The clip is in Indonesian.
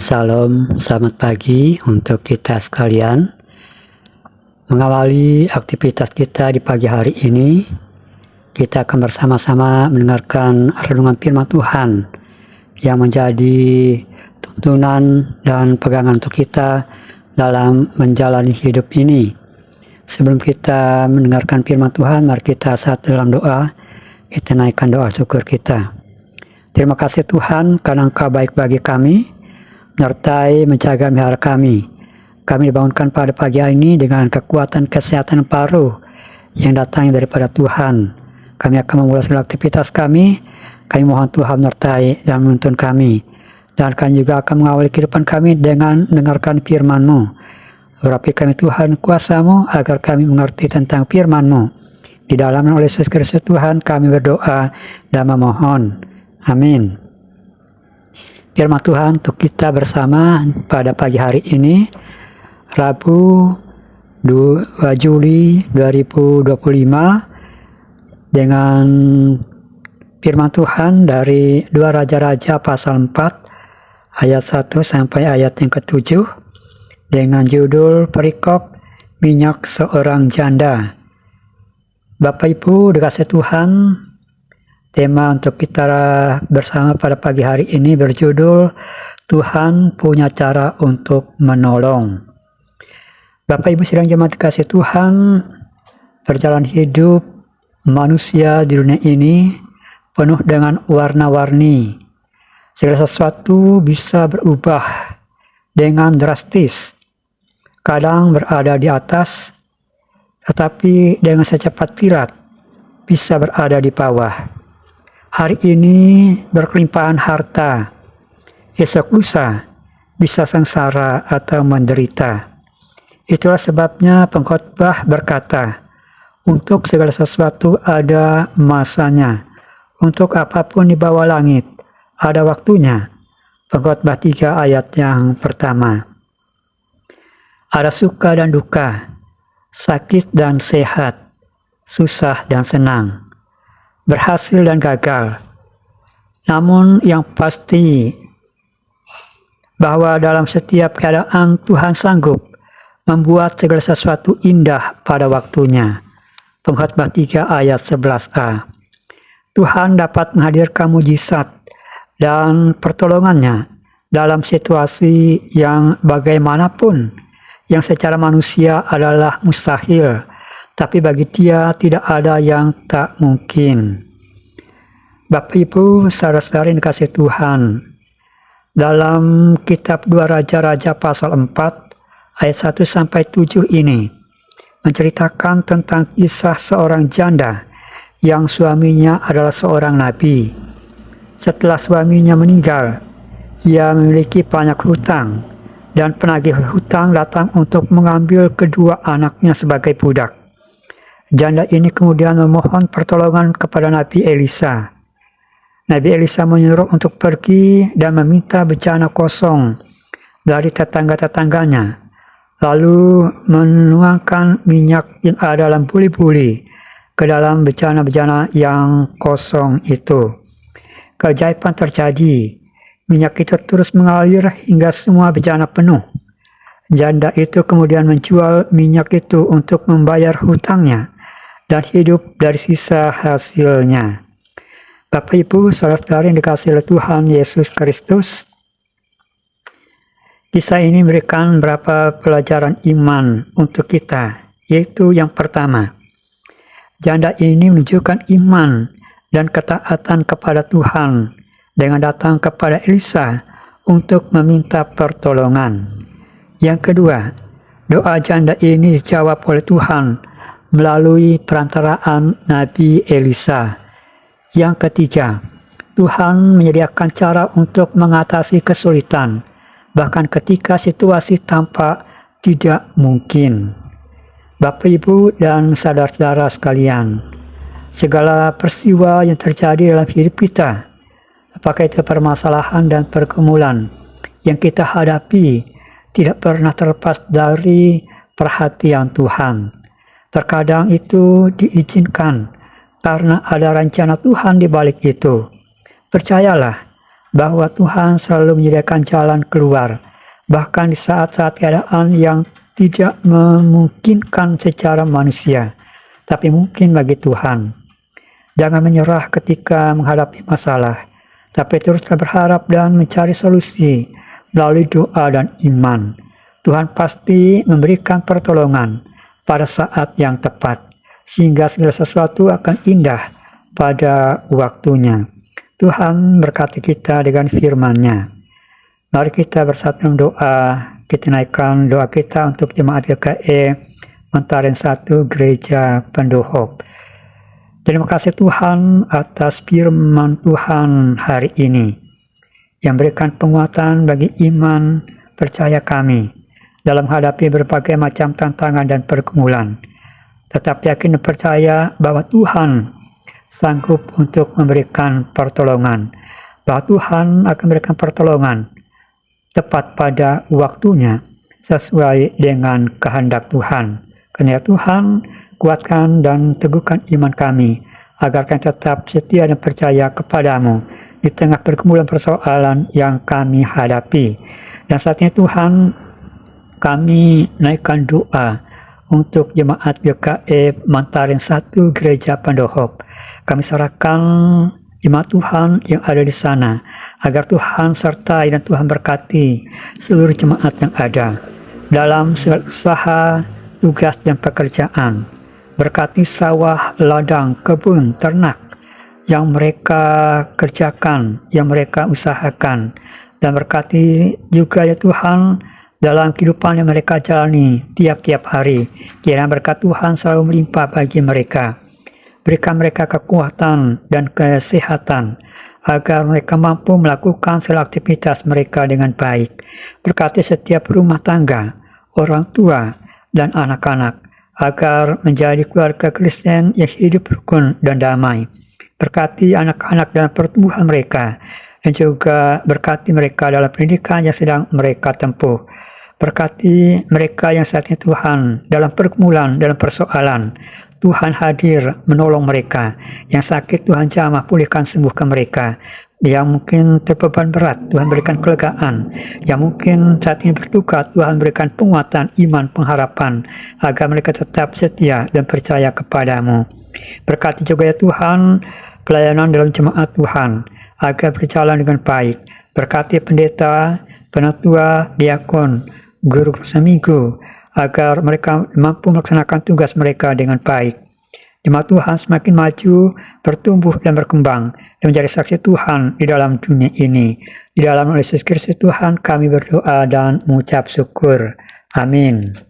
Salam, selamat pagi untuk kita sekalian. Mengawali aktivitas kita di pagi hari ini, kita akan bersama-sama mendengarkan renungan firman Tuhan yang menjadi tuntunan dan pegangan untuk kita dalam menjalani hidup ini. Sebelum kita mendengarkan firman Tuhan, mari kita satu dalam doa. Kita naikkan doa syukur kita. Terima kasih Tuhan karena Engkau baik bagi kami, menyertai menjaga melihara kami. Kami dibangunkan pada pagi hari ini dengan kekuatan kesehatan paruh yang datangnya daripada Tuhan. Kami akan memulai segala aktivitas kami. Kami mohon Tuhan menyertai dan menuntun kami. Dan kami juga akan mengawali kehidupan kami dengan mendengarkan firman-Mu. Urapi kami Tuhan kuasa-Mu agar kami mengerti tentang firman-Mu. Di dalam nama Yesus Kristus Tuhan kami berdoa dan memohon. Amin. Firman Tuhan untuk kita bersama pada pagi hari ini, Rabu 2 Juli 2025, dengan firman Tuhan dari 2 Raja-Raja pasal 4 ayat 1 sampai ayat yang ke-7 dengan judul perikop minyak seorang janda. Bapak Ibu dikasihi Tuhan, tema untuk kita bersama pada pagi hari ini berjudul Tuhan punya cara untuk menolong. Bapak Ibu sidang jemaat dikasihi Tuhan, perjalanan hidup manusia di dunia ini penuh dengan warna-warni. Segala sesuatu bisa berubah dengan drastis. Kadang berada di atas, tetapi dengan secepat kilat bisa berada di bawah. Hari ini berkelimpahan harta, esok lusa bisa sengsara atau menderita. Itulah sebabnya pengkhotbah berkata, untuk segala sesuatu ada masanya, untuk apapun di bawah langit ada waktunya. Pengkhotbah 3 ayat yang pertama. Ada suka dan duka, sakit dan sehat, susah dan senang, berhasil dan gagal. Namun yang pasti bahwa dalam setiap keadaan Tuhan sanggup membuat segala sesuatu indah pada waktunya. Pengkhotbah 3 ayat 11a. Tuhan dapat menghadirkan mujizat dan pertolongannya dalam situasi yang bagaimanapun, yang secara manusia adalah mustahil, tapi bagi Dia tidak ada yang tak mungkin. Bapak Ibu, saudara-saudari yang dikasihi Tuhan, dalam kitab 2 Raja-Raja pasal 4 ayat 1 sampai 7 ini menceritakan tentang kisah seorang janda yang suaminya adalah seorang nabi. Setelah suaminya meninggal, ia memiliki banyak hutang, dan penagih hutang datang untuk mengambil kedua anaknya sebagai budak. Janda ini kemudian memohon pertolongan kepada Nabi Elisa. Nabi Elisa menyuruh untuk pergi dan meminta bejana kosong dari tetangga-tetangganya, lalu menuangkan minyak yang ada dalam buli-buli ke dalam bejana-bejana yang kosong itu. Keajaiban terjadi. Minyak itu terus mengalir hingga semua bejana penuh. Janda itu kemudian menjual minyak itu untuk membayar hutangnya dan hidup dari sisa hasilnya. Bapak Ibu, saudara-saudari yang dikasihi oleh Tuhan Yesus Kristus, kisah ini memberikan beberapa pelajaran iman untuk kita, yaitu yang pertama, janda ini menunjukkan iman dan ketaatan kepada Tuhan dengan datang kepada Elisa untuk meminta pertolongan. Yang kedua, doa janda ini dijawab oleh Tuhan melalui perantaraan Nabi Elisa. Yang ketiga, Tuhan menyediakan cara untuk mengatasi kesulitan, bahkan ketika situasi tampak tidak mungkin. Bapak, Ibu, dan saudara-saudara sekalian, segala peristiwa yang terjadi dalam hidup kita, apakah itu permasalahan dan pergumulan yang kita hadapi, tidak pernah terlepas dari perhatian Tuhan. Terkadang itu diizinkan karena ada rencana Tuhan di balik itu. Percayalah bahwa Tuhan selalu menyediakan jalan keluar, bahkan di saat-saat keadaan yang tidak memungkinkan secara manusia, tapi mungkin bagi Tuhan. Jangan menyerah ketika menghadapi masalah, tapi teruslah berharap dan mencari solusi melalui doa dan iman. Tuhan pasti memberikan pertolongan pada saat yang tepat, sehingga segala sesuatu akan indah pada waktunya. Tuhan berkati kita dengan firman-Nya. Mari kita bersatu dalam doa. Kita naikkan doa kita untuk jemaat GKI Mentaren 1 Gereja Pendohop. Terima kasih Tuhan atas firman Tuhan hari ini yang berikan penguatan bagi iman percaya kami dalam menghadapi berbagai macam tantangan dan pergumulan. Tetap yakin dan percaya bahwa Tuhan sanggup untuk memberikan pertolongan, bahwa Tuhan akan memberikan pertolongan tepat pada waktunya sesuai dengan kehendak Tuhan. Karena Tuhan, kuatkan dan teguhkan iman kami agar kami tetap setia dan percaya kepadamu di tengah pergumulan persoalan yang kami hadapi. Dan saat ini Tuhan, kami naikkan doa untuk jemaat GKI Mentaren 1 Gereja Pendohop. Kami serahkan jemaat Tuhan yang ada di sana, agar Tuhan sertai dan Tuhan berkati seluruh jemaat yang ada dalam segala usaha, tugas dan pekerjaan. Berkati sawah, ladang, kebun, ternak yang mereka kerjakan, yang mereka usahakan. Dan berkati juga ya Tuhan dalam kehidupan yang mereka jalani tiap-tiap hari. Kiranya berkat Tuhan selalu melimpah bagi mereka. Berikan mereka kekuatan dan kesehatan agar mereka mampu melakukan segala aktivitas mereka dengan baik. Berkati setiap rumah tangga, orang tua, dan anak-anak agar menjadi keluarga Kristen yang hidup rukun dan damai. Berkati anak-anak dalam pertumbuhan mereka dan juga berkati mereka dalam pendidikan yang sedang mereka tempuh. Berkati mereka yang saat ini Tuhan dalam pergumulan, dalam persoalan. Tuhan hadir menolong mereka. Yang sakit Tuhan jamah pulihkan sembuhkan mereka. Yang mungkin terbeban berat Tuhan berikan kelegaan. Yang mungkin saat ini berduka Tuhan berikan penguatan iman pengharapan agar mereka tetap setia dan percaya kepadamu. Berkati juga ya Tuhan pelayanan dalam jemaat Tuhan agar berjalan dengan baik. Berkati pendeta, penatua, diakon, guru seminggu agar mereka mampu melaksanakan tugas mereka dengan baik. Jemaat Tuhan semakin maju, bertumbuh dan berkembang dan menjadi saksi Tuhan di dalam dunia ini. Di dalam Yesus Kristus Tuhan kami berdoa dan mengucap syukur. Amin.